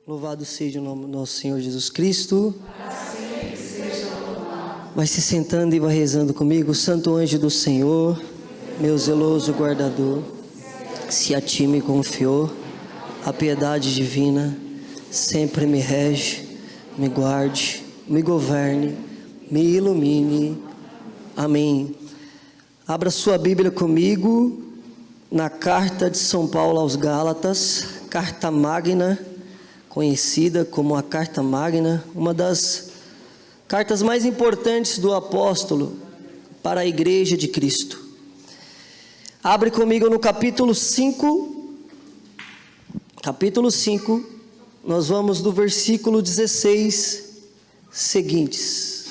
Louvado seja o nome do nosso Senhor Jesus Cristo. Assim seja louvado. Vai se sentando e vai rezando comigo. Santo anjo do Senhor, meu zeloso guardador, se a ti me confiou a piedade divina, sempre me rege, me guarde, me governe, me ilumine. Amém. Abra sua Bíblia comigo na carta de São Paulo aos Gálatas, carta magna, conhecida como a carta magna, uma das cartas mais importantes do apóstolo para a igreja de Cristo. Abre comigo no capítulo 5, nós vamos do versículo 16 seguintes.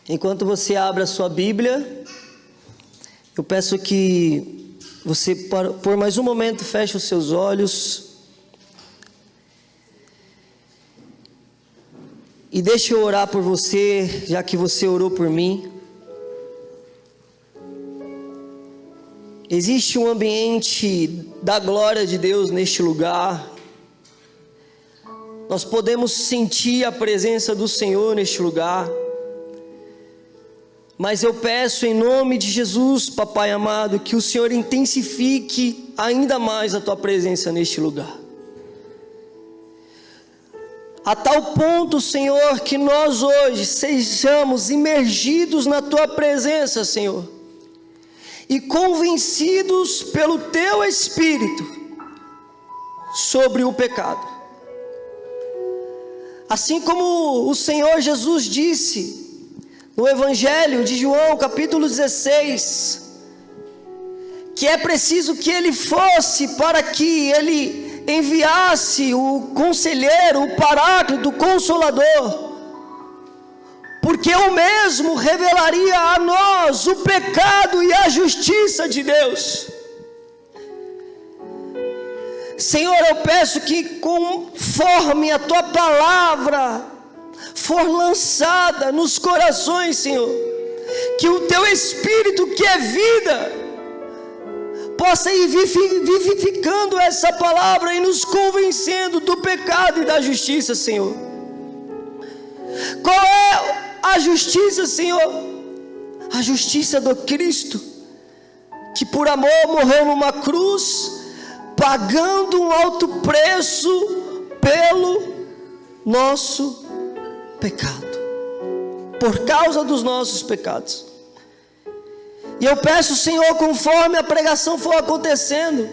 Enquanto você abre a sua Bíblia, eu peço que você, por mais um momento, feche os seus olhos e deixe eu orar por você, já que você orou por mim. Existe um ambiente da glória de Deus neste lugar. Nós podemos sentir a presença do Senhor neste lugar. Mas eu peço em nome de Jesus, Papai amado, que o Senhor intensifique ainda mais a tua presença neste lugar. A tal ponto, Senhor, que nós hoje sejamos imergidos na tua presença, Senhor, e convencidos pelo teu Espírito sobre o pecado. Assim como o Senhor Jesus disse no Evangelho de João, capítulo 16, que é preciso que Ele fosse para que Ele enviasse o conselheiro, o paráclito, o consolador, porque o mesmo revelaria a nós o pecado e a justiça de Deus. Senhor, eu peço que conforme a tua palavra for lançada nos corações, Senhor, que o teu Espírito, que é vida, possa ir vivificando essa palavra e nos convencendo do pecado e da justiça, Senhor. Qual é a justiça, Senhor? A justiça do Cristo, que por amor morreu numa cruz, pagando um alto preço pelo nosso pecado, por causa dos nossos pecados. E eu peço, Senhor, conforme a pregação for acontecendo,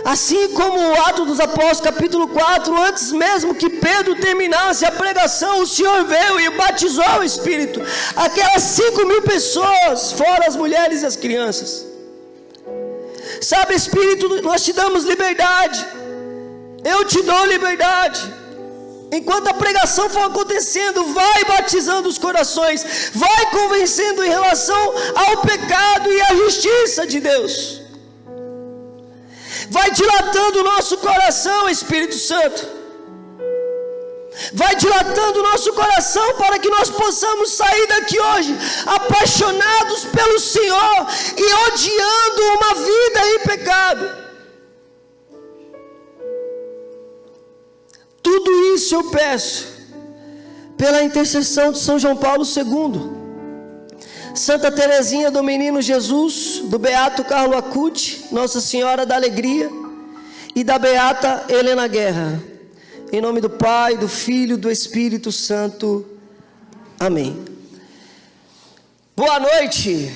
assim como o Atos dos Apóstolos, capítulo 4, antes mesmo que Pedro terminasse a pregação, o Senhor veio e batizou o Espírito, aquelas 5.000 pessoas, fora as mulheres e as crianças. Sabe, Espírito, nós te damos liberdade, eu te dou liberdade. Enquanto a pregação for acontecendo, vai batizando os corações, vai convencendo em relação ao pecado e à justiça de Deus. Vai dilatando o nosso coração, Espírito Santo. Vai dilatando o nosso coração para que nós possamos sair daqui hoje apaixonados pelo Senhor e odiando uma vida em pecado. Tudo isso eu peço pela intercessão de São João Paulo II, Santa Teresinha do Menino Jesus, do Beato Carlo Acuti, Nossa Senhora da Alegria e da Beata Helena Guerra. Em nome do Pai, do Filho e do Espírito Santo. Amém. Boa noite.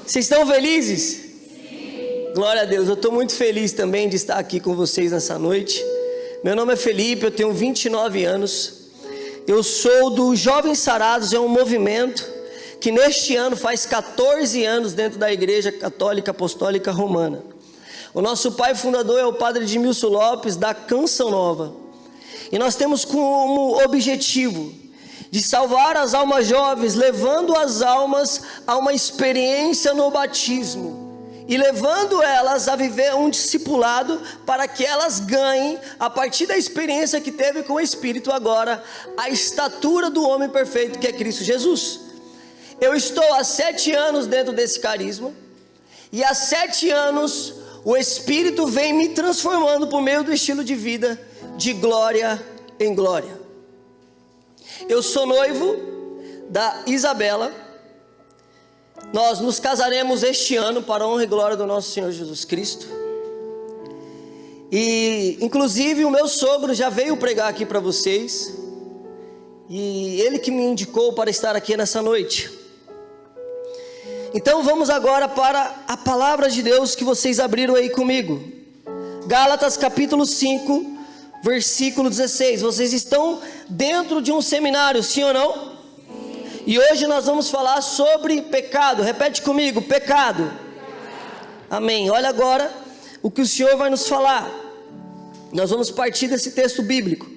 Vocês estão felizes? Sim. Glória a Deus, eu estou muito feliz também de estar aqui com vocês nessa noite. Meu nome é Felipe, eu tenho 29 anos, eu sou do Jovens Sarados, é um movimento que neste ano faz 14 anos dentro da Igreja Católica Apostólica Romana. O nosso pai fundador é o Padre Edmilson Lopes, da Canção Nova, e nós temos como objetivo de salvar as almas jovens, levando as almas a uma experiência no batismo, e levando elas a viver um discipulado para que elas ganhem, a partir da experiência que teve com o Espírito agora, a estatura do homem perfeito que é Cristo Jesus. Eu estou há 7 anos dentro desse carisma, e há 7 anos o Espírito vem me transformando por meio do estilo de vida de glória em glória. Eu sou noivo da Isabela. Nós nos casaremos este ano para a honra e glória do nosso Senhor Jesus Cristo. E inclusive o meu sogro já veio pregar aqui para vocês. E ele que me indicou para estar aqui nessa noite. Então vamos agora para a palavra de Deus que vocês abriram aí comigo. Gálatas capítulo 5, versículo 16. Vocês estão dentro de um seminário, sim ou não? Sim. E hoje nós vamos falar sobre pecado. Repete comigo, pecado. Amém. Olha agora o que o Senhor vai nos falar. Nós vamos partir desse texto bíblico.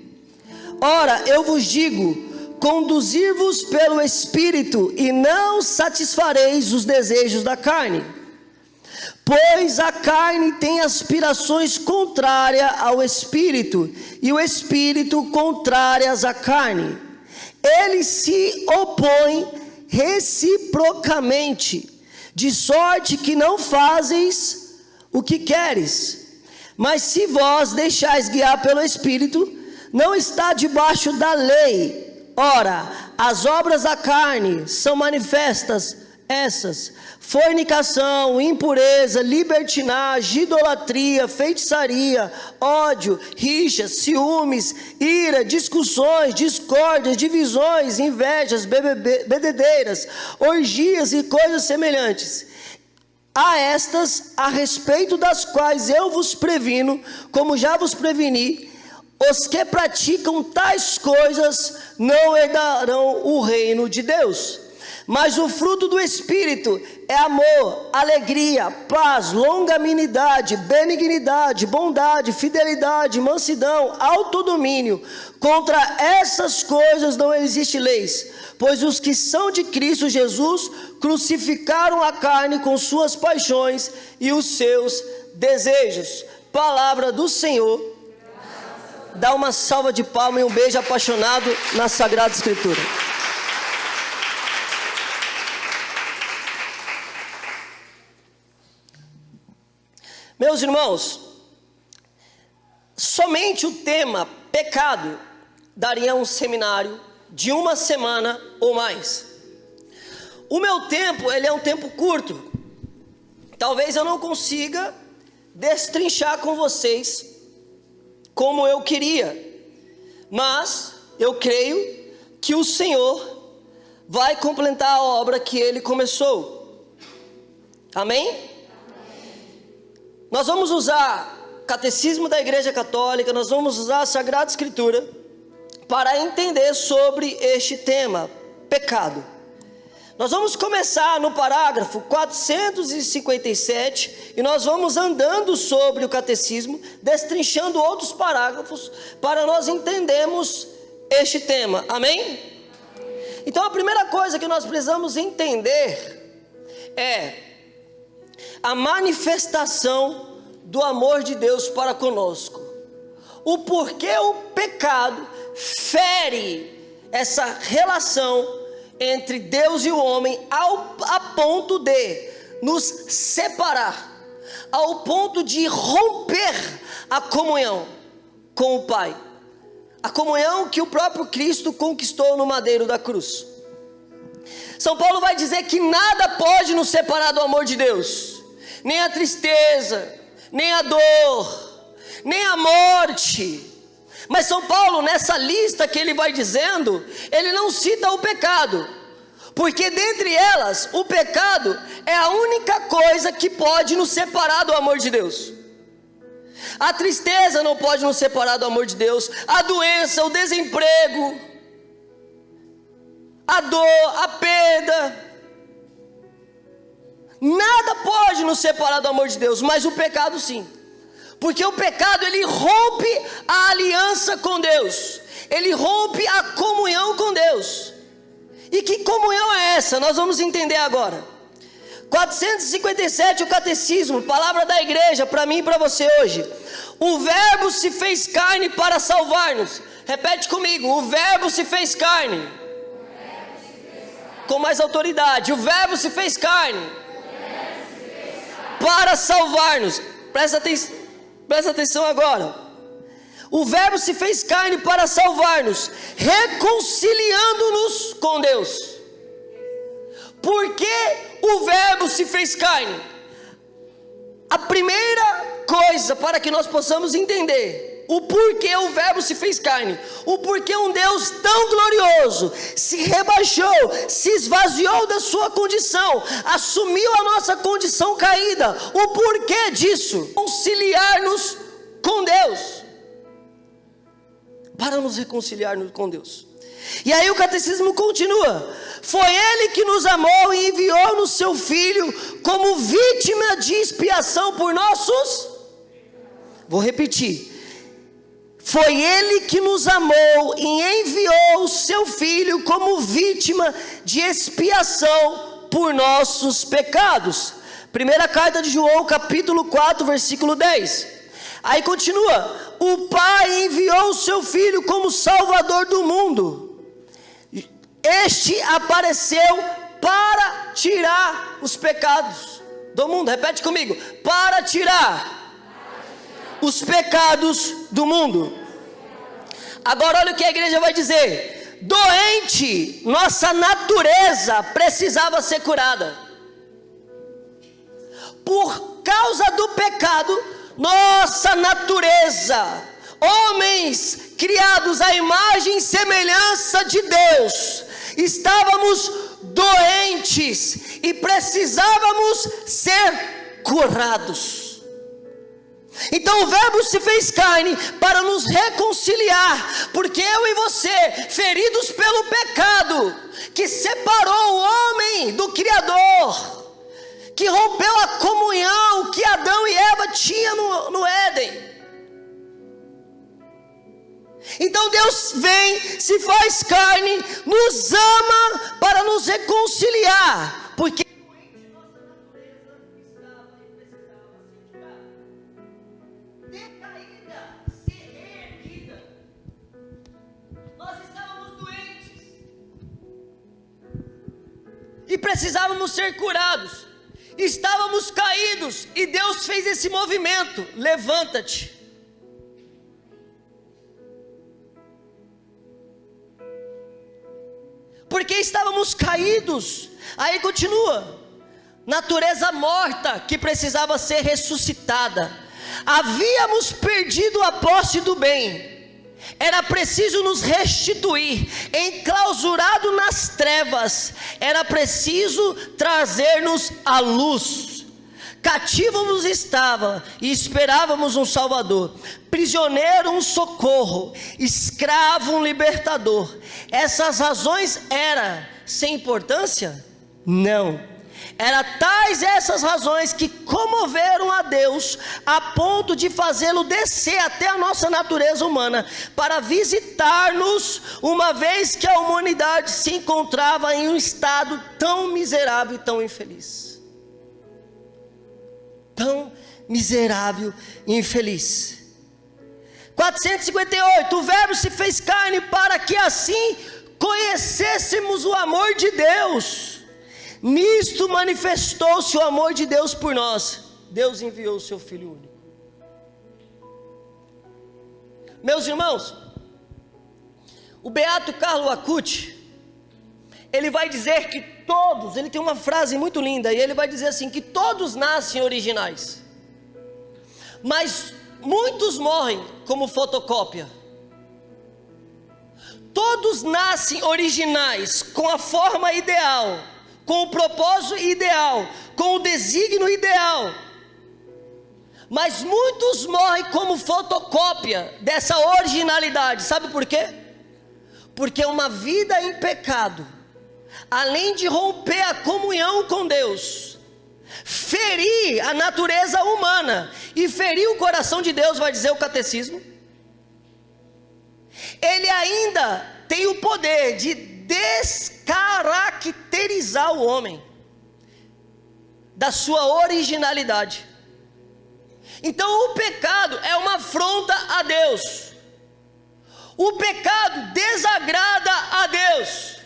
Ora, eu vos digo, conduzir-vos pelo Espírito, e não satisfareis os desejos da carne. Pois a carne tem aspirações contrárias ao Espírito, e o Espírito contrárias à carne. Eles se opõem reciprocamente, de sorte que não fazes o que queres. Mas se vós deixais guiar pelo Espírito, não está debaixo da lei. Ora, as obras da carne são manifestas essas: fornicação, impureza, libertinagem, idolatria, feitiçaria, ódio, rixas, ciúmes, ira, discussões, discórdias, divisões, invejas, bebedeiras, orgias e coisas semelhantes. A estas, a respeito das quais eu vos previno, como já vos preveni, os que praticam tais coisas não herdarão o reino de Deus. Mas o fruto do Espírito é amor, alegria, paz, longanimidade, benignidade, bondade, fidelidade, mansidão, autodomínio. Contra essas coisas não existe leis, pois os que são de Cristo Jesus crucificaram a carne com suas paixões e os seus desejos. Palavra do Senhor. Dá uma salva de palmas e um beijo apaixonado na Sagrada Escritura. Meus irmãos, somente o tema pecado daria um seminário de uma semana ou mais. O meu tempo, ele é um tempo curto. Talvez eu não consiga destrinchar com vocês como eu queria, mas eu creio que o Senhor vai completar a obra que Ele começou. Amém? Nós vamos usar o Catecismo da Igreja Católica, nós vamos usar a Sagrada Escritura para entender sobre este tema, pecado. Nós vamos começar no parágrafo 457 e nós vamos andando sobre o catecismo, destrinchando outros parágrafos para nós entendermos este tema. Amém? Então a primeira coisa que nós precisamos entender é a manifestação do amor de Deus para conosco. O porquê o pecado fere essa relação entre Deus e o homem a ponto de nos separar, ao ponto de romper a comunhão com o Pai, a comunhão que o próprio Cristo conquistou no madeiro da cruz. São Paulo vai dizer que nada pode nos separar do amor de Deus, nem a tristeza, nem a dor, nem a morte. Mas São Paulo, nessa lista que ele vai dizendo, ele não cita o pecado, porque dentre elas, o pecado é a única coisa que pode nos separar do amor de Deus. A tristeza não pode nos separar do amor de Deus, a doença, o desemprego, a dor, a perda, nada pode nos separar do amor de Deus, mas o pecado sim. Porque o pecado, ele rompe a aliança com Deus, ele rompe a comunhão com Deus. E que comunhão é essa? Nós vamos entender agora. 457, o catecismo, palavra da igreja, para mim e para você hoje. O verbo se fez carne para salvar-nos. Repete comigo, o verbo se fez carne. Com mais autoridade, o verbo se fez carne para salvar-nos. presta atenção agora. O Verbo se fez carne para salvar-nos, reconciliando-nos com Deus. Por que o Verbo se fez carne? A primeira coisa para que nós possamos entender o porquê o Verbo se fez carne, o porquê um Deus tão glorioso se rebaixou, se esvaziou da sua condição, assumiu a nossa condição caída. O porquê disso? Conciliar-nos com Deus, para nos reconciliarmos com Deus. E aí o catecismo continua: foi Ele que nos amou e enviou no seu Filho como vítima de expiação por nossos... Vou repetir: foi Ele que nos amou e enviou o seu Filho como vítima de expiação por nossos pecados. Primeira carta de João, capítulo 4, versículo 10. Aí continua: o Pai enviou o seu Filho como Salvador do mundo. Este apareceu para tirar os pecados do mundo. Repete comigo: para tirar os pecados do mundo. Agora olha o que a igreja vai dizer: doente, nossa natureza precisava ser curada. Por causa do pecado, nossa natureza, homens criados à imagem e semelhança de Deus, estávamos doentes e precisávamos ser curados. Então o Verbo se fez carne para nos reconciliar, porque eu e você, feridos pelo pecado, que separou o homem do Criador, que rompeu a comunhão que Adão e Eva tinham no Éden. Então Deus vem, se faz carne, nos ama para nos reconciliar, porque nossa natureza estava e precisava ser curada, decaída, ser reerguida. Nós estávamos doentes e precisávamos ser curados, estávamos caídos, e Deus fez esse movimento: levanta-te. Porque estávamos caídos. Aí continua: natureza morta que precisava ser ressuscitada. Havíamos perdido a posse do bem. Era preciso nos restituir. Enclausurado nas trevas, era preciso trazer-nos à luz. Cativos estava e esperávamos um Salvador, prisioneiro um socorro, escravo um libertador. Essas razões eram sem importância? Não. Eram tais essas razões que comoveram a Deus a ponto de fazê-lo descer até a nossa natureza humana para visitar-nos, uma vez que a humanidade se encontrava em um estado tão miserável e tão infeliz. Tão miserável e infeliz. 458, o Verbo se fez carne para que assim conhecêssemos o amor de Deus. Nisto manifestou-se o amor de Deus por nós. Deus enviou o seu Filho único. Meus irmãos, o beato Carlo Acutis, ele vai dizer que todos, ele tem uma frase muito linda, e ele vai dizer assim, que todos nascem originais, mas muitos morrem como fotocópia. Todos nascem originais, com a forma ideal, com o propósito ideal, com o desígnio ideal, mas muitos morrem como fotocópia dessa originalidade. Sabe por quê? Porque uma vida em pecado, além de romper a comunhão com Deus, ferir a natureza humana e ferir o coração de Deus, vai dizer o catecismo, ele ainda tem o poder de descaracterizar o homem da sua originalidade. Então o pecado é uma afronta a Deus, o pecado desagrada a Deus.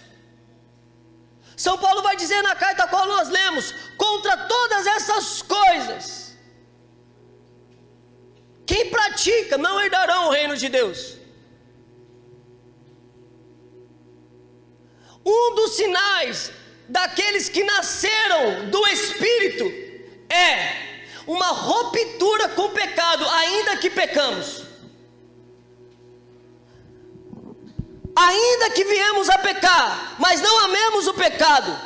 São Paulo vai dizer na carta a qual nós lemos: contra todas essas coisas Quem pratica não herdarão o reino de Deus. Um dos sinais daqueles que nasceram do Espírito é uma ruptura com o pecado, ainda que pecamos. Ainda que viemos a pecar, mas não amemos o pecado.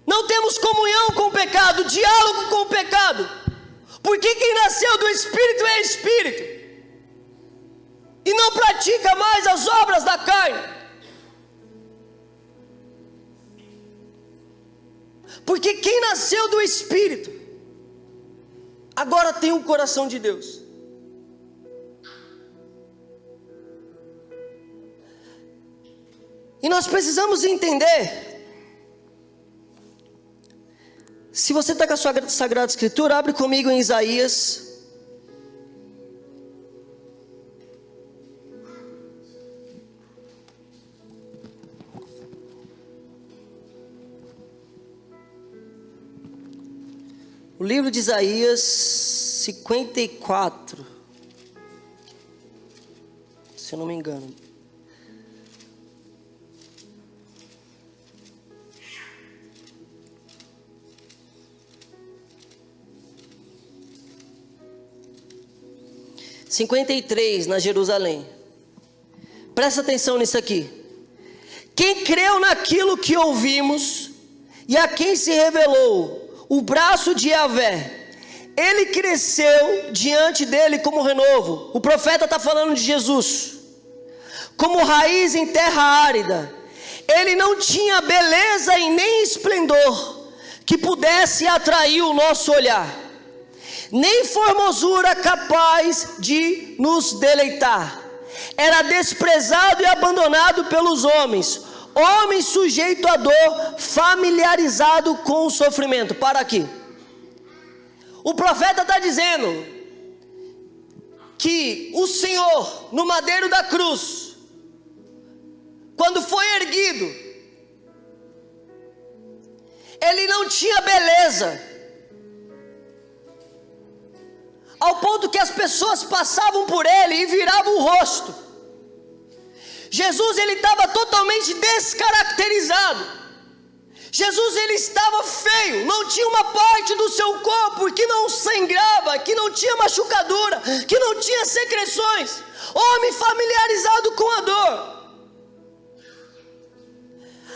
Não temos comunhão com o pecado, diálogo com o pecado. Porque quem nasceu do Espírito é Espírito. E não pratica mais as obras da carne. Porque quem nasceu do Espírito agora tem o coração de Deus. E nós precisamos entender. Se você está com a sua Sagrada Escritura, abre comigo em Isaías. O livro de Isaías 54, se eu não me engano. Na Jerusalém. Presta atenção nisso aqui. Quem creu naquilo que ouvimos e a quem se revelou o braço de Yahvé, ele cresceu diante dele como renovo. O profeta está falando de Jesus. Como raiz em terra árida. Ele não tinha beleza e nem esplendor que pudesse atrair o nosso olhar, nem formosura capaz de nos deleitar. Era desprezado e abandonado pelos homens, homem sujeito à dor, familiarizado com o sofrimento. Para aqui. O profeta está dizendo que o Senhor, no madeiro da cruz, quando foi erguido, ele não tinha beleza, ao ponto que as pessoas passavam por ele e viravam o rosto. Jesus, ele estava totalmente descaracterizado. Jesus, ele estava feio, não tinha uma parte do seu corpo que não sangrava, que não tinha machucadura, que não tinha secreções. Homem familiarizado com a dor,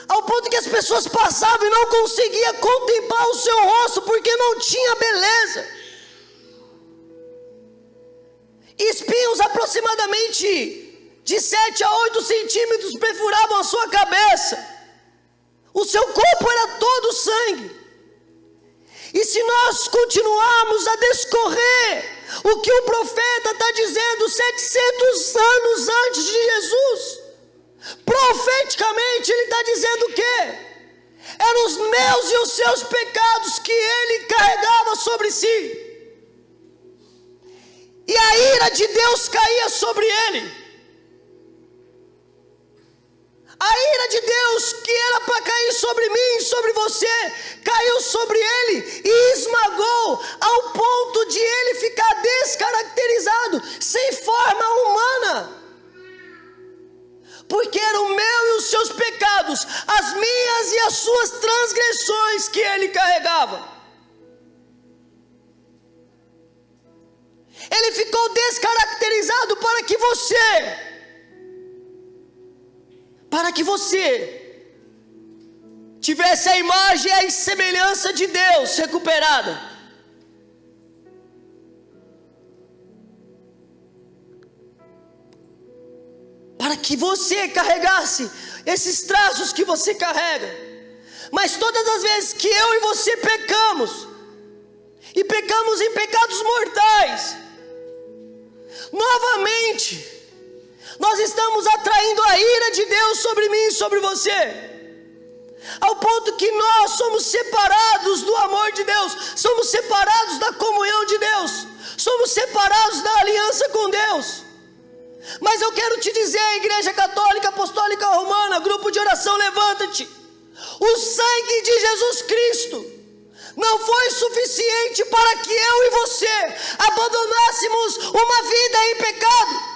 ao ponto que as pessoas passavam e não conseguiam contemplar o seu rosto, porque não tinha beleza. Espinhos aproximadamente de 7 a 8 centímetros perfuravam a sua cabeça. O seu corpo era todo sangue. E se nós continuarmos a descorrer o que o profeta está dizendo 700 anos antes de Jesus, profeticamente ele está dizendo o quê? Eram os meus e os seus pecados que ele carregava sobre si. E a ira de Deus caía sobre ele. A ira de Deus que era para cair sobre mim e sobre você, caiu sobre ele e esmagou, ao ponto de ele ficar descaracterizado, sem forma humana. Porque eram o meu e os seus pecados, as minhas e as suas transgressões que ele carregava. Ele ficou descaracterizado para que você tivesse a imagem e a semelhança de Deus recuperada. Para que você carregasse esses traços que você carrega. Mas todas as vezes que eu e você pecamos, e pecamos em pecados mortais, novamente nós estamos atraindo a ira de Deus sobre mim e sobre você, ao ponto que nós somos separados do amor de Deus, somos separados da comunhão de Deus, somos separados da aliança com Deus. Mas eu quero te dizer, Igreja Católica Apostólica Romana, grupo de oração, levanta-te. O sangue de Jesus Cristo não foi suficiente para que eu e você abandonássemos uma vida em pecado.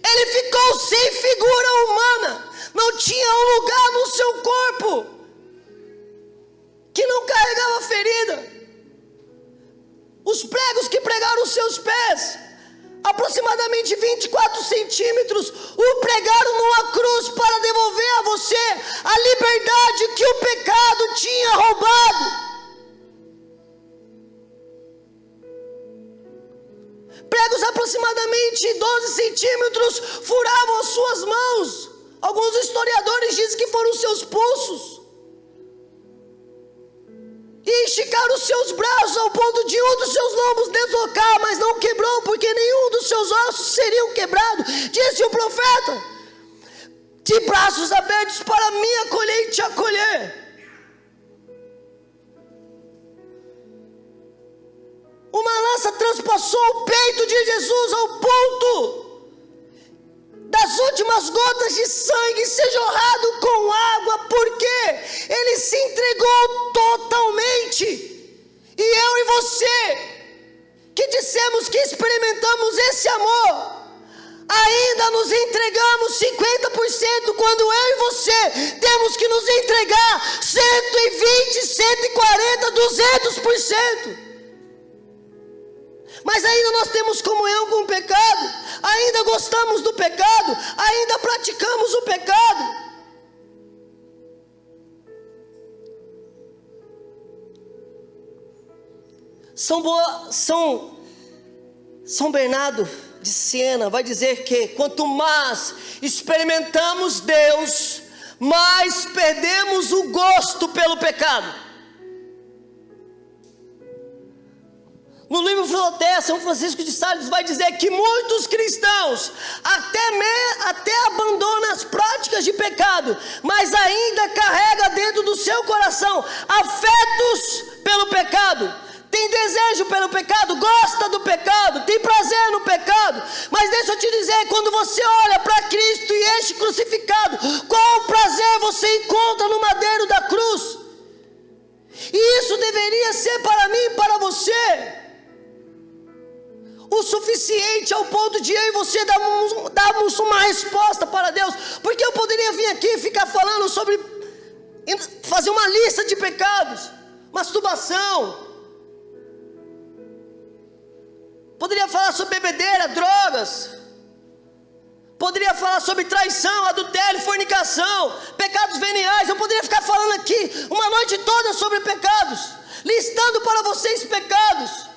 Ele ficou sem figura humana, não tinha um lugar no seu corpo que não carregava ferida. Os pregos que pregaram os seus pés, aproximadamente 24 centímetros, o pregaram numa cruz para devolver a você a liberdade que o pecado tinha roubado. Pregos aproximadamente 12 centímetros furavam as suas mãos. Alguns historiadores dizem que foram os seus pulsos. E esticaram os seus braços ao ponto de um dos seus lombos deslocar, mas não quebrou, porque nenhum dos seus ossos seriam quebrados. Disse o profeta: de braços abertos para me acolher e te acolher. Uma lança transpassou o peito de Jesus ao ponto das últimas gotas de sangue ser jorrado com água, porque ele se entregou totalmente. E eu e você, que dissemos que experimentamos esse amor, ainda nos entregamos 50%, quando eu e você temos que nos entregar 120, 140, 200%. Mas ainda nós temos comunhão com o pecado, ainda gostamos do pecado, ainda praticamos o pecado. São Bernardo de Siena vai dizer que quanto mais experimentamos Deus, mais perdemos o gosto pelo pecado. No livro Filoté, São Francisco de Sales vai dizer que muitos cristãos até abandonam as práticas de pecado, mas ainda carrega dentro do seu coração afetos pelo pecado, tem desejo pelo pecado, gosta do pecado, tem prazer no pecado. Mas deixa eu te dizer, quando você olha para Cristo e este crucificado, qual prazer você encontra no madeiro da cruz? E isso deveria ser para mim e para você o suficiente ao ponto de eu e você darmos uma resposta para Deus. Porque eu poderia vir aqui e ficar falando sobre, fazer uma lista de pecados, masturbação, poderia falar sobre bebedeira, drogas, poderia falar sobre traição, adultério, fornicação, pecados veniais. Eu poderia ficar falando aqui uma noite toda sobre pecados, listando para vocês pecados.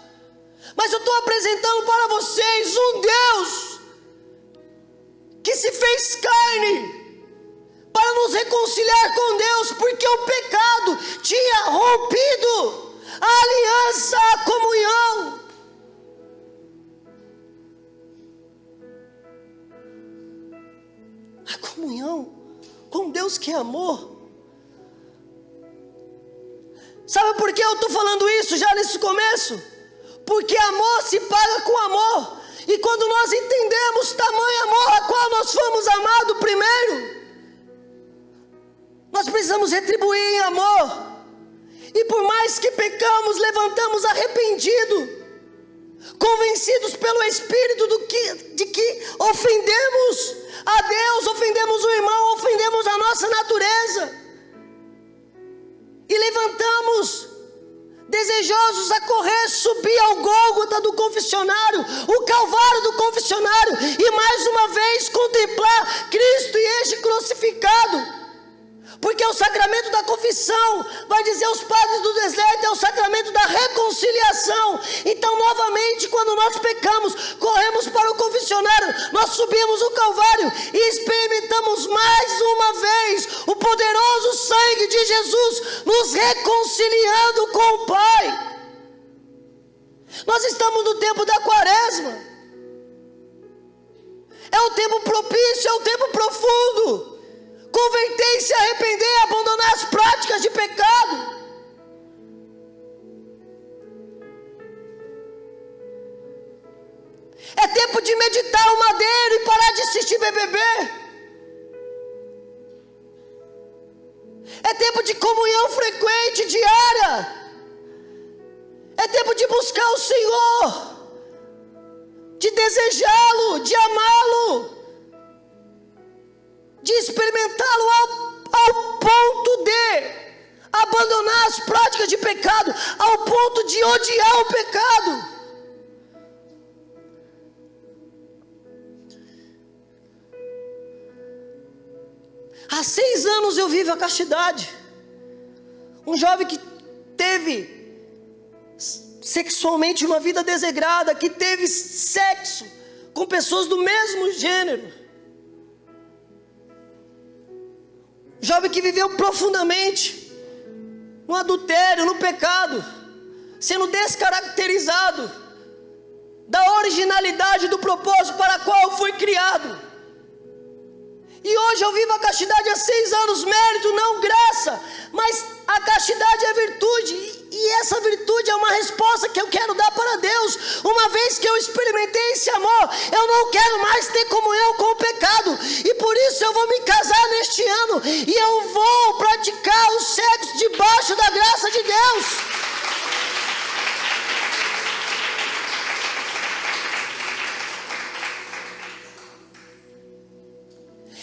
Mas eu estou apresentando para vocês um Deus que se fez carne para nos reconciliar com Deus, porque o pecado tinha rompido a aliança, a comunhão. A comunhão com Deus que é amor. Sabe por que eu estou falando isso já nesse começo? Porque amor se paga com amor. E quando nós entendemos tamanho amor a qual nós fomos amados primeiro, nós precisamos retribuir em amor. E por mais que pecamos, levantamos arrependidos, convencidos pelo Espírito de que ofendemos a Deus, ofendemos o irmão, ofendemos a nossa natureza. E levantamos desejosos a correr, subir ao Gólgota do confessionário, o Calvário do confessionário, e mais uma vez contemplar Cristo e este crucificado. Porque o sacramento da confissão, vai dizer os padres do deserto, é o sacramento da reconciliação. Então novamente, quando nós pecamos, corremos para o confessionário, nós subimos o Calvário e experimentamos mais uma vez o poderoso sangue de Jesus nos reconciliando com o Pai. Nós estamos no tempo da Quaresma, é o tempo propício, é o tempo profundo. Converter, se arrepender, abandonar as práticas de pecado. É tempo de meditar o madeiro e parar de assistir BBB. É tempo de comunhão frequente, diária. É tempo de buscar o Senhor, de desejá-lo, de amá-lo, de experimentá-lo ao ponto de abandonar as práticas de pecado, ao ponto de odiar o pecado. Há 6 anos eu vivo a castidade. Um jovem que teve sexualmente uma vida desregrada, que teve sexo com pessoas do mesmo gênero. Jovem que viveu profundamente no adultério, no pecado, sendo descaracterizado da originalidade do propósito para qual foi criado. E hoje eu vivo a castidade há 6 anos, mérito, não graça, mas a castidade é virtude, e essa virtude é uma resposta que eu quero dar para Deus. Uma vez que eu experimentei esse amor, eu não quero mais ter comunhão com o pecado, e por isso eu vou me casar neste ano, e eu vou praticar o sexo debaixo da graça de Deus.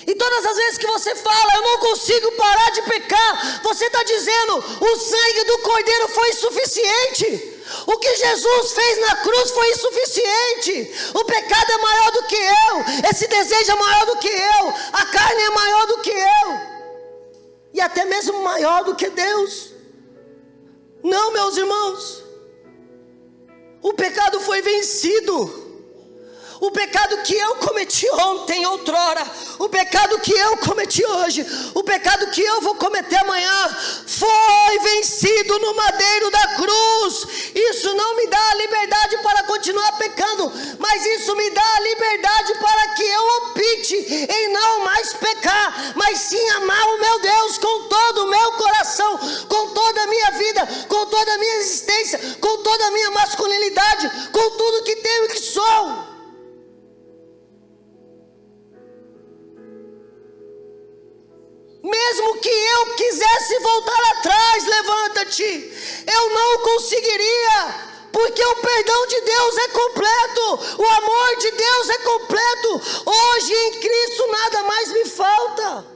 E todas as vezes que você fala, eu não consigo parar de pecar, você está dizendo, o sangue do Cordeiro foi suficiente. O que Jesus fez na cruz foi suficiente. O pecado é maior do que eu, esse desejo é maior do que eu, a carne é maior do que eu, e até mesmo maior do que Deus. Não, meus irmãos, o pecado foi vencido. O pecado que eu cometi ontem, outrora, o pecado que eu cometi hoje, o pecado que eu vou cometer amanhã, foi vencido no madeiro da cruz. Isso não me dá a liberdade para continuar pecando, mas isso me dá a liberdade para que eu opte em não mais pecar, mas sim amar o meu Deus com todo o meu coração, com toda a minha vida, com toda a minha existência, com toda a minha masculinidade, com tudo que tenho e que sou. Mesmo que eu quisesse voltar atrás, levanta-te, eu não conseguiria, porque o perdão de Deus é completo, o amor de Deus é completo. Hoje em Cristo nada mais me falta,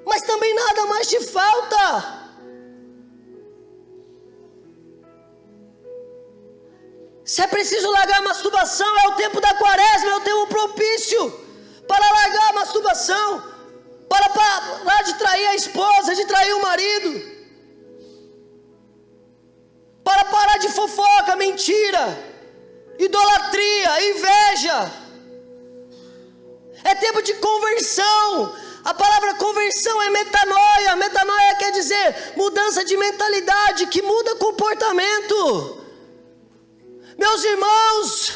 mas também nada mais te falta. Se é preciso largar a masturbação, é o tempo da quaresma, é o tempo propício para largar a masturbação, para parar de trair a esposa, de trair o marido, para parar de fofoca, mentira, idolatria, inveja. É tempo de conversão. A palavra conversão é metanoia. Metanoia quer dizer mudança de mentalidade, que muda comportamento. Meus irmãos,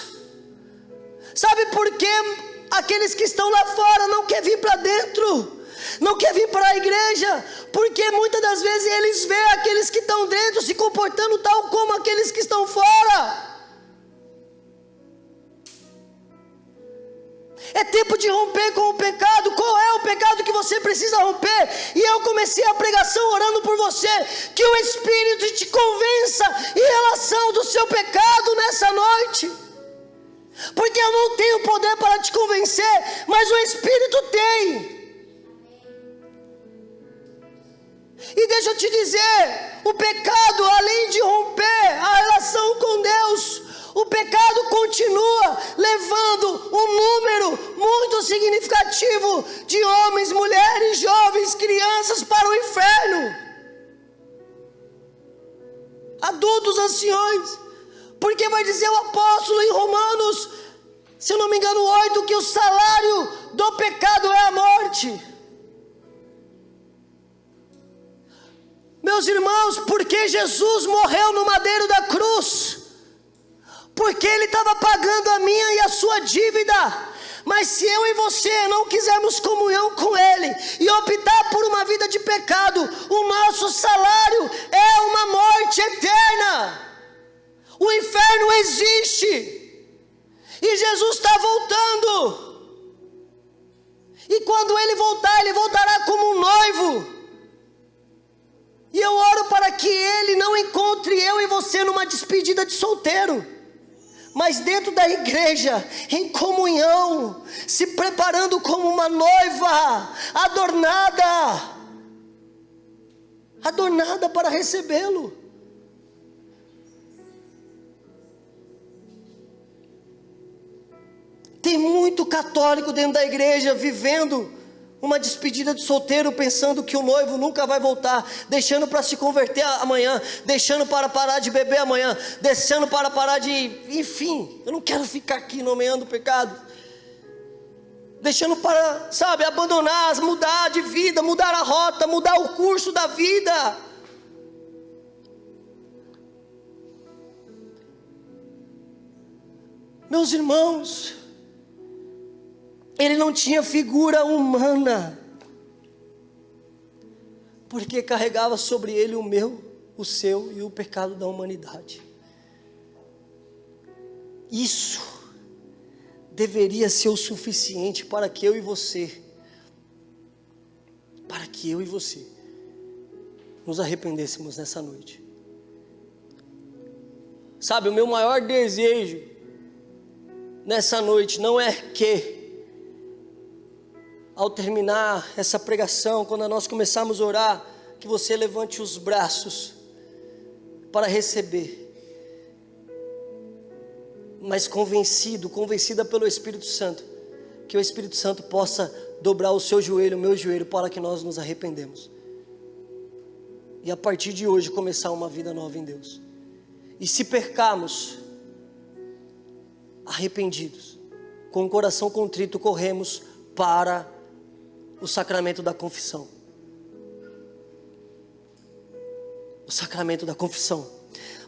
sabe por que aqueles que estão lá fora não querem vir para dentro? Não quer vir para a igreja, porque muitas das vezes eles veem aqueles que estão dentro se comportando tal como aqueles que estão fora. É tempo de romper com o pecado. Qual é o pecado que você precisa romper? E eu comecei a pregação orando por você, que o Espírito te convença em relação do seu pecado nessa noite, porque eu não tenho poder para te convencer, mas o Espírito tem. E deixa eu te dizer, o pecado, além de romper a relação com Deus, o pecado continua levando um número muito significativo de homens, mulheres, jovens, crianças para o inferno, adultos, anciões, porque vai dizer o apóstolo em Romanos, se eu não me engano 8, que o salário do pecado é a morte. Meus irmãos, porque Jesus morreu no madeiro da cruz? Porque Ele estava pagando a minha e a sua dívida. Mas se eu e você não quisermos comunhão com Ele e optar por uma vida de pecado, o nosso salário é uma morte eterna. O inferno existe e Jesus está voltando. E quando quando Ele voltar, Ele voltará como um noivo. E eu oro para que Ele não encontre eu e você numa despedida de solteiro, mas dentro da igreja, em comunhão, se preparando como uma noiva, adornada para recebê-lo. Tem muito católico dentro da igreja vivendo uma despedida de solteiro, pensando que o noivo nunca vai voltar, deixando para se converter amanhã, deixando para parar de beber amanhã, deixando para parar de... Enfim, eu não quero ficar aqui nomeando pecado. Deixando para, abandonar, mudar de vida, mudar a rota, mudar o curso da vida. Meus irmãos, Ele não tinha figura humana, porque carregava sobre Ele o meu, o seu e o pecado da humanidade. Isso deveria ser o suficiente para que eu e você nos arrependêssemos nessa noite. O meu maior desejo nessa noite não é que, ao terminar essa pregação, quando nós começarmos a orar, que você levante os braços para receber, mas convencida pelo Espírito Santo, que o Espírito Santo possa dobrar o seu joelho, o meu joelho, para que nós nos arrependemos, e a partir de hoje começar uma vida nova em Deus. E se pecarmos, arrependidos, com o coração contrito, corremos para o sacramento da confissão. O sacramento da confissão.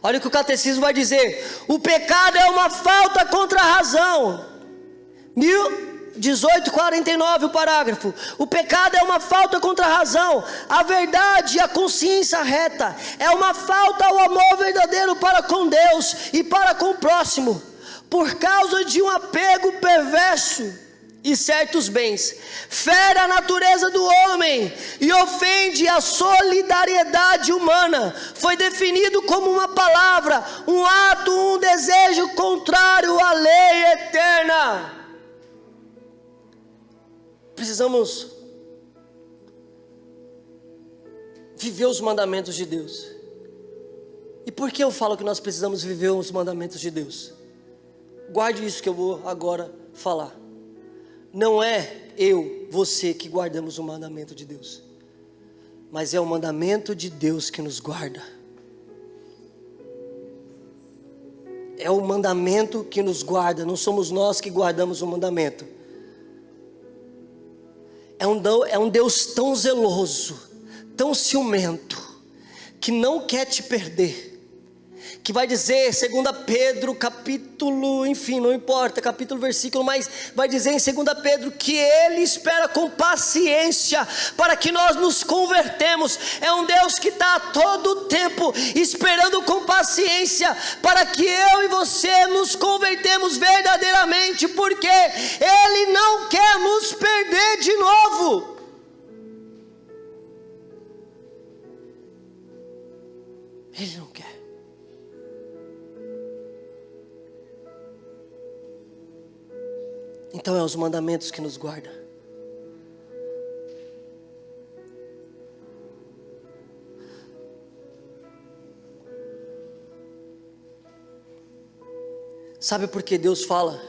Olha o que o catecismo vai dizer: o pecado é uma falta contra a razão. 1849 o parágrafo. O pecado é uma falta contra a razão, a verdade e a consciência reta. É uma falta ao amor verdadeiro para com Deus e para com o próximo, por causa de um apego perverso e certos bens, fere a natureza do homem e ofende a solidariedade humana. Foi definido como uma palavra, um ato, um desejo contrário à lei eterna. Precisamos viver os mandamentos de Deus. E por que eu falo que nós precisamos viver os mandamentos de Deus? Guarde isso que eu vou agora falar. Não é eu, você que guardamos o mandamento de Deus, mas é o mandamento de Deus que nos guarda. É o mandamento que nos guarda, não somos nós que guardamos o mandamento. É um Deus tão zeloso, tão ciumento, que não quer te perder, que vai dizer, 2 Pedro, capítulo, enfim, não importa, capítulo, versículo, mas vai dizer em 2 Pedro, que Ele espera com paciência, para que nós nos convertemos. É um Deus que está a todo tempo, esperando com paciência, para que eu e você nos convertemos verdadeiramente, porque Ele não quer nos perder de novo. Ele não quer. Então é os mandamentos que nos guardam. Sabe por que Deus fala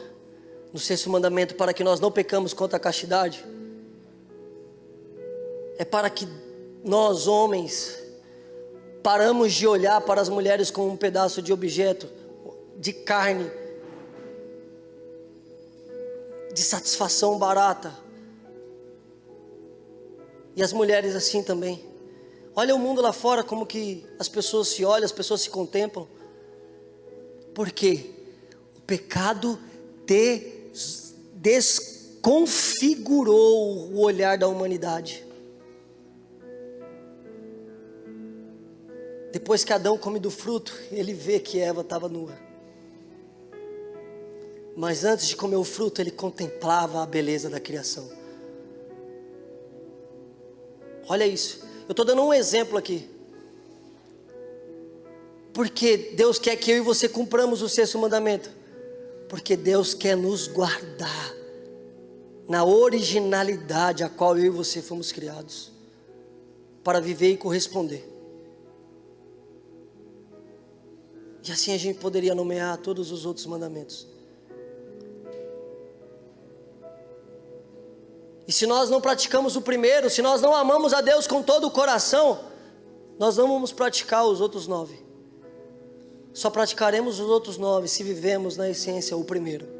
no 6º mandamento para que nós não pecamos contra a castidade? É para que nós, homens, paramos de olhar para as mulheres como um pedaço de objeto, de carne, de satisfação barata. E as mulheres assim também. Olha o mundo lá fora, como que as pessoas se olham, as pessoas se contemplam. Por quê? O pecado desconfigurou o olhar da humanidade. Depois que Adão come do fruto, ele vê que Eva estava nua. Mas antes de comer o fruto, ele contemplava a beleza da criação. Olha isso. Eu estou dando um exemplo aqui. Porque Deus quer que eu e você cumpramos o 6º mandamento. Porque Deus quer nos guardar na originalidade a qual eu e você fomos criados, para viver e corresponder. E assim a gente poderia nomear todos os outros mandamentos. E se nós não praticamos o primeiro, se nós não amamos a Deus com todo o coração, nós não vamos praticar os outros 9. Só praticaremos os outros 9 se vivemos na essência o primeiro.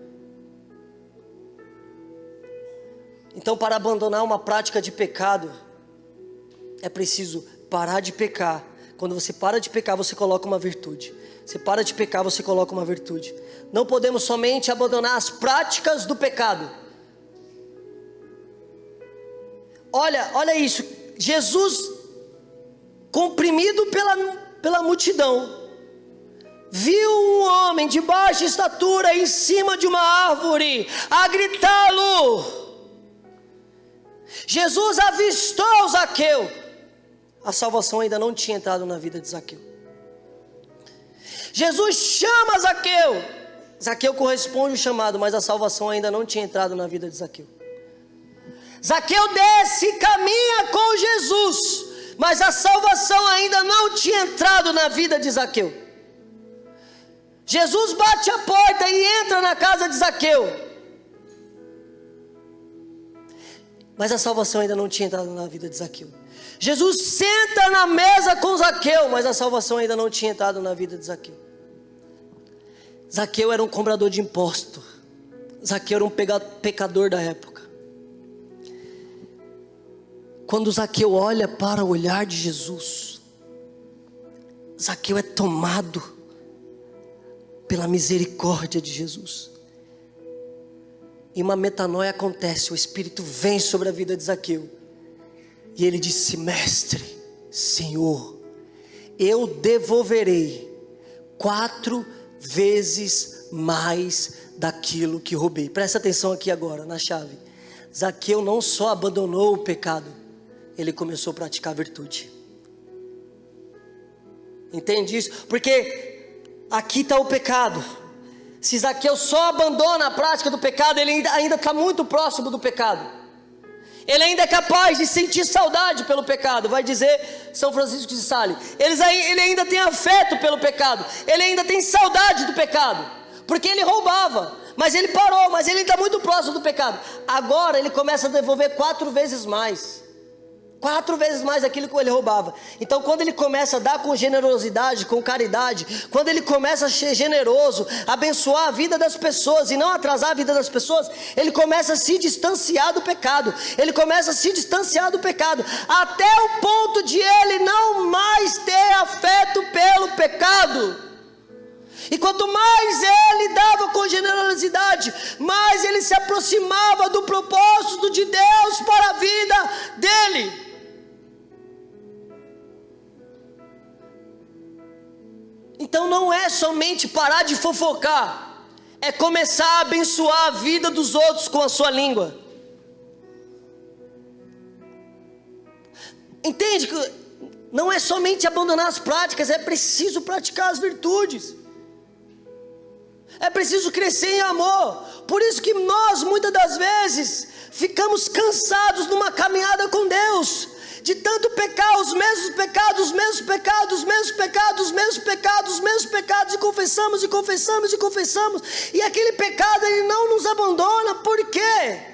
Então, para abandonar uma prática de pecado, é preciso parar de pecar. Quando você para de pecar, você coloca uma virtude. Você para de pecar, você coloca uma virtude. Não podemos somente abandonar as práticas do pecado. Olha isso. Jesus, comprimido pela multidão, viu um homem de baixa estatura em cima de uma árvore a gritá-lo. Jesus avistou Zaqueu. A salvação ainda não tinha entrado na vida de Zaqueu. Jesus chama Zaqueu. Zaqueu corresponde ao chamado, mas a salvação ainda não tinha entrado na vida de Zaqueu. Zaqueu desce e caminha com Jesus, mas a salvação ainda não tinha entrado na vida de Zaqueu. Jesus bate a porta e entra na casa de Zaqueu, mas a salvação ainda não tinha entrado na vida de Zaqueu. Jesus senta na mesa com Zaqueu, mas a salvação ainda não tinha entrado na vida de Zaqueu. Zaqueu era um cobrador de imposto. Zaqueu era um pecador da época. Quando Zaqueu olha para o olhar de Jesus, Zaqueu é tomado pela misericórdia de Jesus. E uma metanoia acontece, o Espírito vem sobre a vida de Zaqueu. E ele disse: Mestre, Senhor, eu devolverei 4 vezes mais daquilo que roubei. Presta atenção aqui agora, na chave. Zaqueu não só abandonou o pecado, ele começou a praticar virtude. Entende isso? Porque aqui está o pecado. Se Zaqueu só abandona a prática do pecado, ele ainda está muito próximo do pecado. Ele ainda é capaz de sentir saudade pelo pecado. Vai dizer São Francisco de Sales. Ele ainda tem afeto pelo pecado. Ele ainda tem saudade do pecado. Porque ele roubava, mas ele parou, mas ele está muito próximo do pecado. Agora ele começa a devolver 4 vezes mais. 4 vezes mais aquilo que ele roubava. Então quando ele começa a dar com generosidade, com caridade, quando ele começa a ser generoso, abençoar a vida das pessoas e não atrasar a vida das pessoas, ele começa a se distanciar do pecado. Ele começa a se distanciar do pecado, até o ponto de ele não mais ter afeto pelo pecado. E quanto mais ele dava com generosidade, mais ele se aproximava do propósito de Deus para a vida dele. Então não é somente parar de fofocar, é começar a abençoar a vida dos outros com a sua língua. Entende que não é somente abandonar as práticas, é preciso praticar as virtudes. É preciso crescer em amor. Por isso que nós muitas das vezes ficamos cansados numa caminhada com Deus, de tanto pecar os mesmos pecados, os mesmos pecados, os mesmos pecados, os mesmos pecados, os mesmos pecados, e confessamos, e confessamos, e confessamos, e aquele pecado ele não nos abandona. Por quê?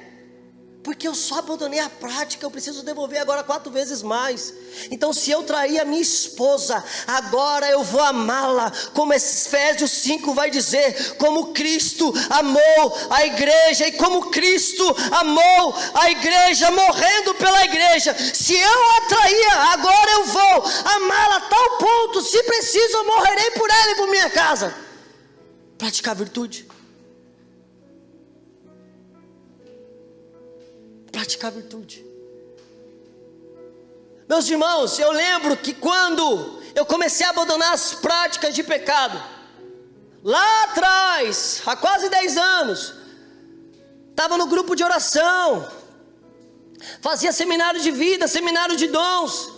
Porque eu só abandonei a prática, eu preciso devolver agora 4 vezes mais. Então se eu trair a minha esposa, agora eu vou amá-la, como Efésios 5 vai dizer, como Cristo amou a igreja, e como Cristo amou a igreja, morrendo pela igreja. Se eu a trair, agora eu vou amá-la a tal ponto, se preciso eu morrerei por ela e por minha casa. Praticar virtude. Praticar virtude. Meus irmãos, eu lembro que quando eu comecei a abandonar as práticas de pecado, lá atrás, há quase 10 anos, estava no grupo de oração, fazia seminário de vida, seminário de dons,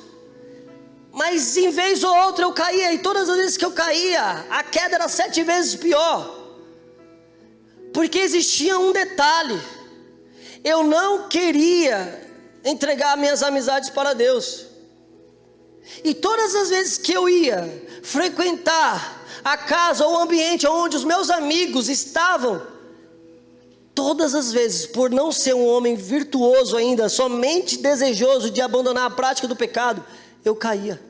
mas em vez ou outra eu caía, e todas as vezes que eu caía, a queda era 7 vezes pior, porque existia um detalhe: eu não queria entregar minhas amizades para Deus. E todas as vezes que eu ia frequentar a casa ou o ambiente onde os meus amigos estavam, todas as vezes, por não ser um homem virtuoso ainda, somente desejoso de abandonar a prática do pecado, eu caía.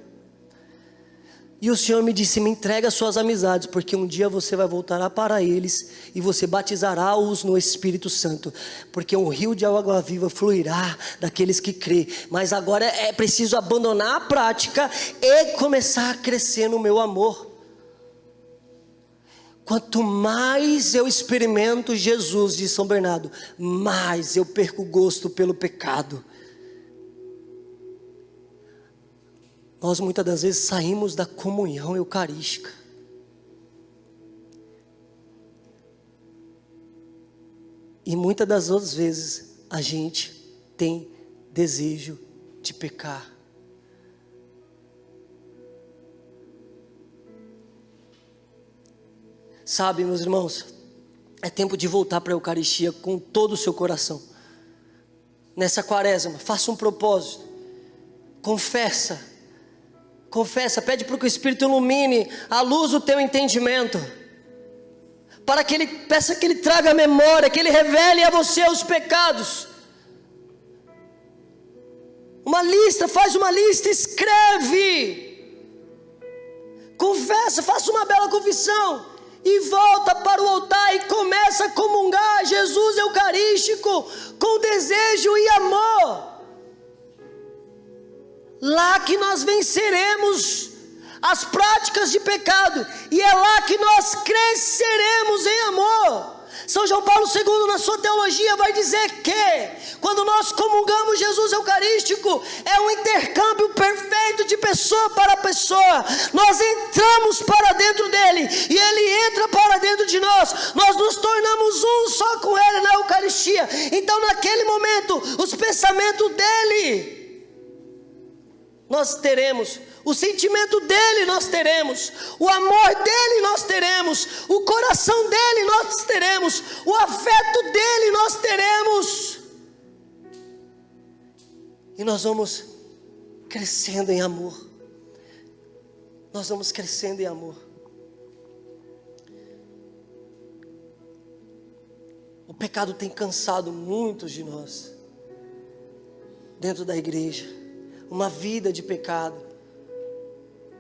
E o Senhor me disse: me entrega suas amizades, porque um dia você vai voltar para eles e você batizará-os no Espírito Santo, porque um rio de água viva fluirá daqueles que crê. Mas agora é preciso abandonar a prática e começar a crescer no meu amor. Quanto mais eu experimento Jesus de São Bernardo, mais eu perco o gosto pelo pecado. Nós muitas das vezes saímos da comunhão eucarística. E muitas das outras vezes a gente tem desejo de pecar. Sabe, meus irmãos, é tempo de voltar para a Eucaristia com todo o seu coração. Nessa quaresma, faça um propósito. Confessa, pede para que o Espírito ilumine a luz do teu entendimento, para que peça que Ele traga a memória, que Ele revele a você os pecados. Faz uma lista, escreve, confessa, faça uma bela confissão, e volta para o altar e começa a comungar Jesus eucarístico, com desejo e amor. Lá que nós venceremos as práticas de pecado, e é lá que nós cresceremos em amor. São João Paulo II, na sua teologia, vai dizer que quando nós comungamos Jesus eucarístico, é um intercâmbio perfeito de pessoa para pessoa. Nós entramos para dentro dele e ele entra para dentro de nós. Nós nos tornamos um só com ele na Eucaristia. Então, naquele momento, os pensamentos dele nós teremos, o sentimento dele nós teremos, o amor dele nós teremos, o coração dele nós teremos, o afeto dele nós teremos, e nós vamos crescendo em amor. Nós vamos crescendo em amor. O pecado tem cansado muitos de nós dentro da igreja. Uma vida de pecado,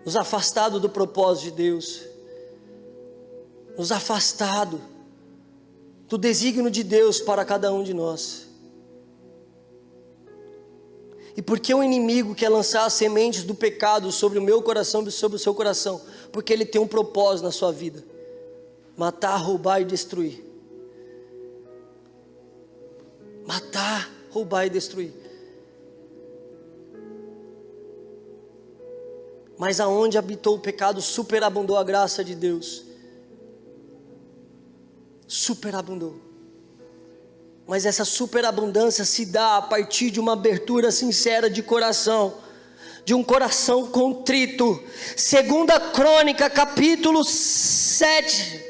nos afastado do propósito de Deus, nos afastado do desígnio de Deus para cada um de nós. E porque o inimigo quer lançar as sementes do pecado sobre o meu coração e sobre o seu coração? Porque ele tem um propósito na sua vida: matar, roubar e destruir. Matar, roubar e destruir. Mas aonde habitou o pecado, superabundou a graça de Deus. Superabundou. Mas essa superabundância se dá a partir de uma abertura sincera de coração, de um coração contrito. 2 Crônica, capítulo 7,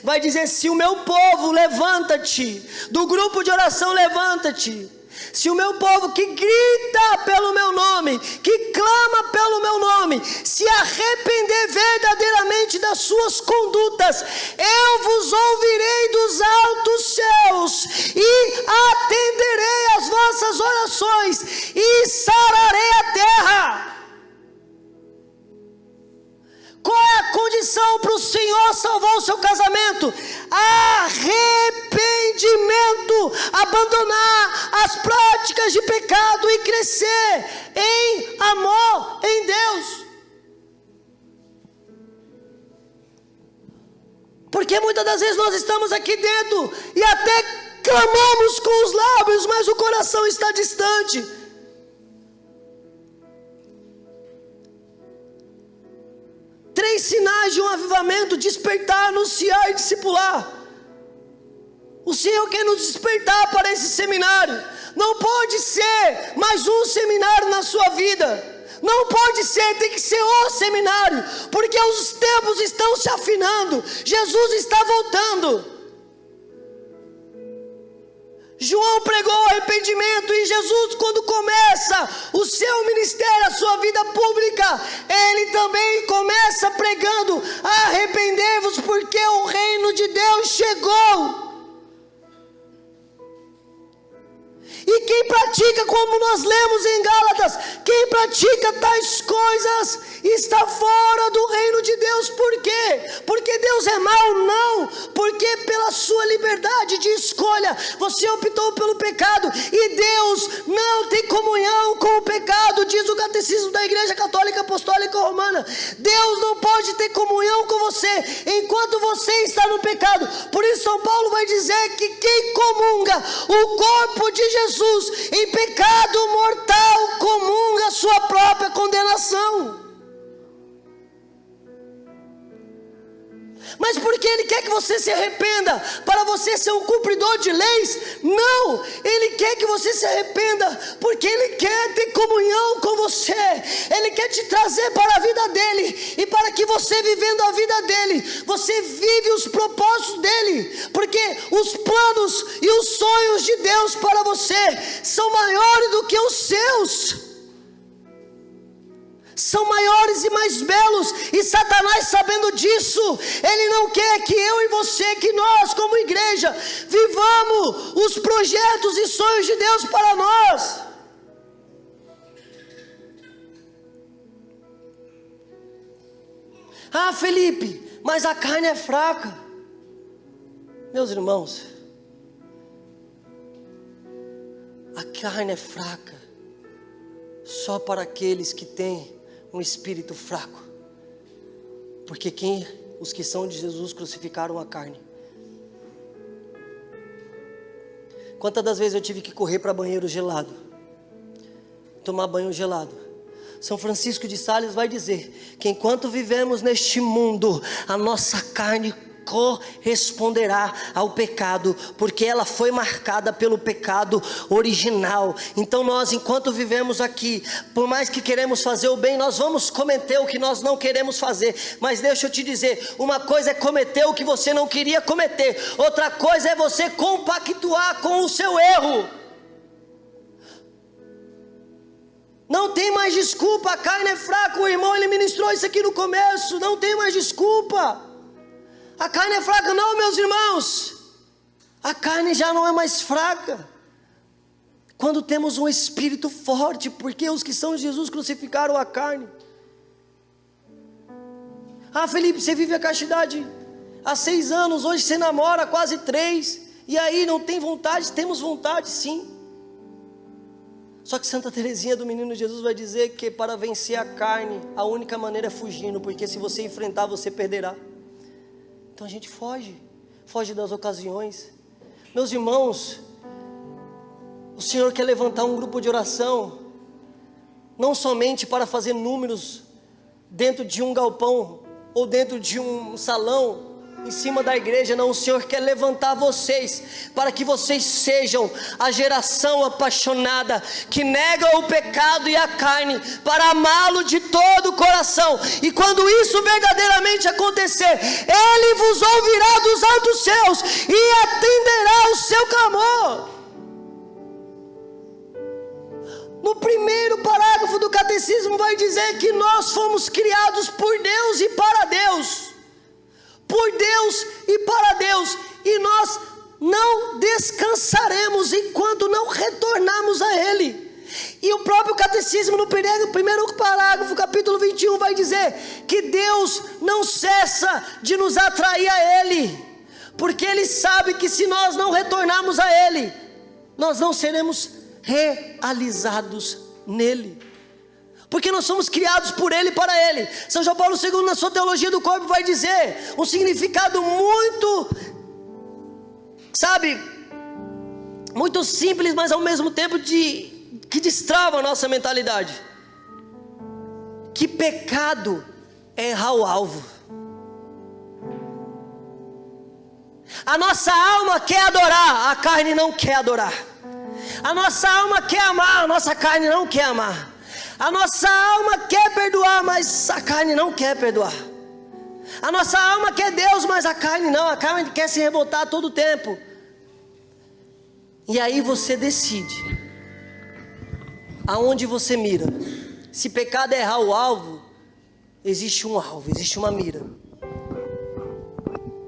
vai dizer: se o meu povo, levanta-te, do grupo de oração levanta-te. Se o meu povo que grita pelo meu nome, que clama pelo meu nome, se arrepender verdadeiramente das suas condutas, eu vos ouvirei dos altos céus e atenderei às vossas orações e sararei a terra. Qual é a condição para o Senhor salvar o seu casamento? Arrependimento, abandonar as práticas de pecado e crescer em amor em Deus. Porque muitas das vezes nós estamos aqui dentro e até clamamos com os lábios, mas o coração está distante. Três sinais de um avivamento: despertar, anunciar e discipular. O Senhor quer nos despertar para esse seminário. Não pode ser mais um seminário na sua vida. Não pode ser, tem que ser o seminário. Porque os tempos estão se afinando. Jesus está voltando. João pregou arrependimento, e Jesus, quando começa o seu ministério, a sua vida pública, ele também começa pregando: arrependei-vos, porque o reino de Deus chegou. E quem pratica, como nós lemos em Gálatas, quem pratica tais coisas está fora do reino de Deus. Por quê? Porque Deus é mau? Não, porque pela sua liberdade de escolha, você optou pelo pecado, e Deus não tem comunhão com o pecado, diz o Catecismo da Igreja Católica Apostólica Romana. Deus não pode ter comunhão com você enquanto você está no pecado. Por isso São Paulo vai dizer que quem comunga o corpo de Jesus em pecado mortal, comunga a sua própria condenação. Mas porque Ele quer que você se arrependa para você ser um cumpridor de leis? Não, Ele quer que você se arrependa porque Ele quer ter comunhão com você. Ele quer te trazer para a vida dEle, e para que você, vivendo a vida dEle, você vive os propósitos dEle. Porque os planos e os sonhos de Deus para você são maiores do que os seus. São maiores e mais belos, e Satanás, sabendo disso, ele não quer que eu e você, que nós como igreja, vivamos os projetos e sonhos de Deus para nós. Ah, Felipe, mas a carne é fraca. Meus irmãos, a carne é fraca só para aqueles que têm um espírito fraco. Porque os que são de Jesus crucificaram a carne. Quantas das vezes eu tive que correr para banheiro gelado, tomar banho gelado? São Francisco de Sales vai dizer que enquanto vivemos neste mundo, a nossa carne corresponderá ao pecado, porque ela foi marcada pelo pecado original. Então nós, enquanto vivemos aqui, por mais que queremos fazer o bem, nós vamos cometer o que nós não queremos fazer. Mas deixa eu te dizer, uma coisa é cometer o que você não queria cometer, outra coisa é você compactuar com o seu erro. Não tem mais desculpa. A carne é fraca. O irmão, ele ministrou isso aqui no começo. Não tem mais desculpa. A carne é fraca. Não, meus irmãos, a carne já não é mais fraca quando temos um espírito forte, porque os que são de Jesus crucificaram a carne. Ah, Felipe, você vive a castidade há 6 anos, hoje você namora há quase 3, e aí não tem vontade? Temos vontade, sim. Só que Santa Teresinha do Menino Jesus vai dizer que para vencer a carne, a única maneira é fugindo, porque se você enfrentar, você perderá. Então a gente foge das ocasiões. Meus irmãos, o Senhor quer levantar um grupo de oração, não somente para fazer números dentro de um galpão, ou dentro de um salão, em cima da igreja. Não, o Senhor quer levantar vocês, para que vocês sejam a geração apaixonada, que nega o pecado e a carne, para amá-lo de todo o coração. E quando isso verdadeiramente acontecer, Ele vos ouvirá dos altos céus, e atenderá o seu clamor. No primeiro parágrafo do catecismo vai dizer que nós fomos criados por Deus e para Deus. Por Deus e para Deus, e nós não descansaremos enquanto não retornarmos a Ele. E o próprio catecismo, no primeiro parágrafo, capítulo 21, vai dizer que Deus não cessa de nos atrair a Ele, porque Ele sabe que se nós não retornarmos a Ele, nós não seremos realizados nele, porque nós somos criados por Ele e para Ele. São João Paulo II, na sua teologia do corpo, vai dizer um significado muito, muito simples, mas ao mesmo tempo que destrava a nossa mentalidade. Que pecado é errar o alvo. A nossa alma quer adorar, a carne não quer adorar. A nossa alma quer amar, a nossa carne não quer amar. A nossa alma quer perdoar, mas a carne não quer perdoar. A nossa alma quer Deus, mas a carne não. A carne quer se revoltar a todo tempo. E aí você decide aonde você mira. Se pecado é errar o alvo, existe um alvo, existe uma mira.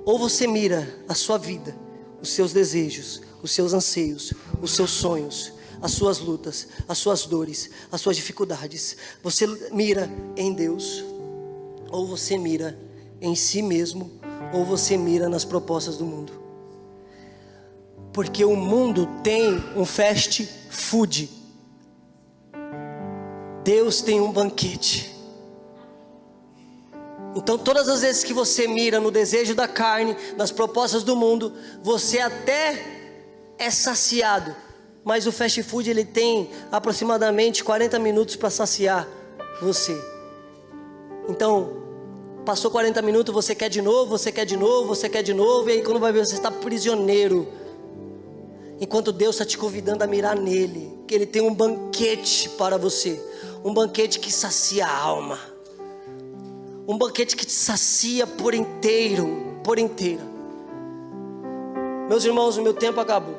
Ou você mira a sua vida, os seus desejos, os seus anseios, os seus sonhos, as suas lutas, as suas dores, as suas dificuldades. Você mira em Deus, ou você mira em si mesmo, ou você mira nas propostas do mundo. Porque o mundo tem um fast food, Deus tem um banquete. Então todas as vezes que você mira no desejo da carne, nas propostas do mundo, você até é saciado, mas o fast food ele tem aproximadamente 40 minutos para saciar você. Então passou 40 minutos, você quer de novo, você quer de novo, você quer de novo, e aí quando vai ver você está prisioneiro, enquanto Deus está te convidando a mirar nele, que ele tem um banquete para você, um banquete que sacia a alma, um banquete que te sacia por inteiro, por inteira. Meus irmãos, o meu tempo acabou.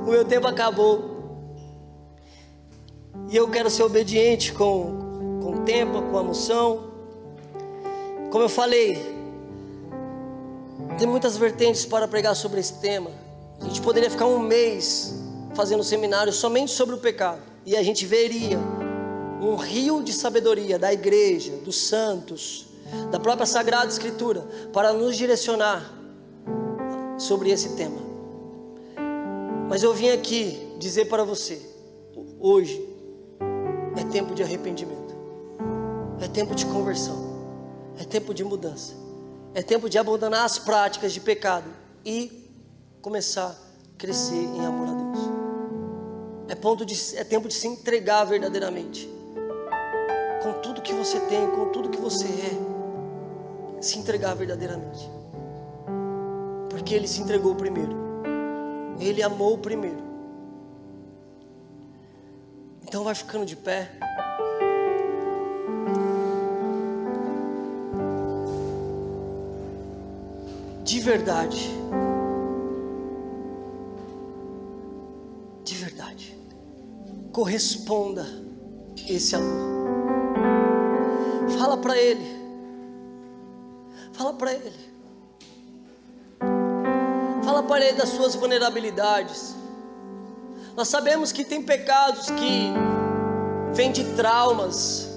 O meu tempo acabou. E eu quero ser obediente com o tempo, com a moção. Como eu falei, tem muitas vertentes para pregar sobre esse tema. A gente poderia ficar um mês fazendo seminário somente sobre o pecado, e a gente veria um rio de sabedoria da igreja, dos santos, da própria Sagrada Escritura, para nos direcionar sobre esse tema. Mas eu vim aqui dizer para você, hoje é tempo de arrependimento, é tempo de conversão, é tempo de mudança, é tempo de abandonar as práticas de pecado e começar a crescer em amor a Deus. É tempo de se entregar verdadeiramente, com tudo que você tem, com tudo que você é, se entregar verdadeiramente, porque Ele se entregou primeiro, Ele amou primeiro. Então vai ficando de pé. De verdade, corresponda esse amor. Fala para Ele, fala para Ele, fala para Ele das suas vulnerabilidades. Nós sabemos que tem pecados que vêm de traumas.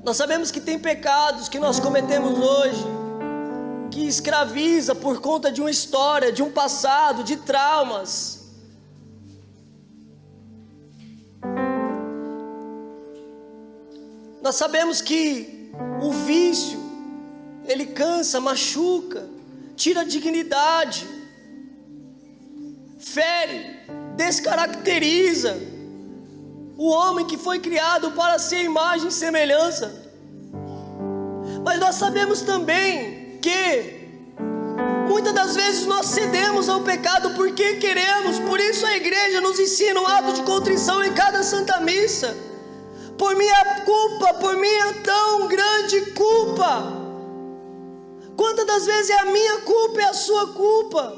Nós sabemos que tem pecados que nós cometemos hoje que escraviza por conta de uma história, de um passado, de traumas. Nós sabemos que o vício, ele cansa, machuca, tira a dignidade, fere, descaracteriza o homem que foi criado para ser imagem e semelhança. Mas nós sabemos também que muitas das vezes nós cedemos ao pecado porque queremos. Por isso a igreja nos ensina um ato de contrição em cada Santa Missa. Por minha culpa, por minha tão grande culpa. Quantas das vezes é a minha culpa e a sua culpa?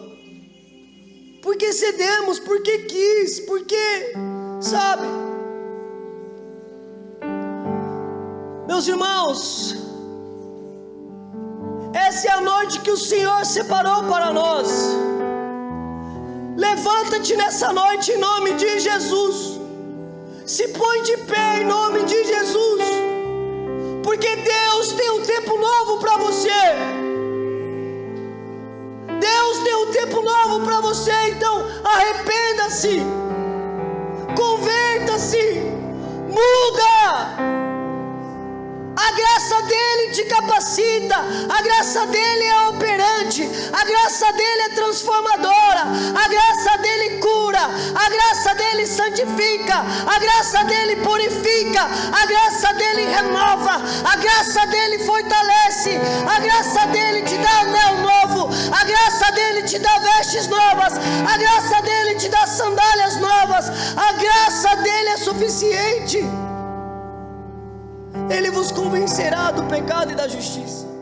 Porque cedemos, porque quis, porque, sabe? Meus irmãos, essa é a noite que o Senhor separou para nós. Levanta-te nessa noite em nome de Jesus. Se põe de pé em nome de Jesus, porque Deus tem um tempo novo para você. Deus tem um tempo novo para você. Então arrependa-se, converta-se, muda. A graça dele te capacita, a graça dele é operante, a graça dele é transformadora, a graça dele cura, a graça dele santifica, a graça dele purifica, a graça dele renova, a graça dele fortalece, a graça dele te dá anel novo, a graça dele te dá vestes novas, a graça dele te dá sandálias novas, a graça dele é suficiente. Ele vos convencerá do pecado e da justiça.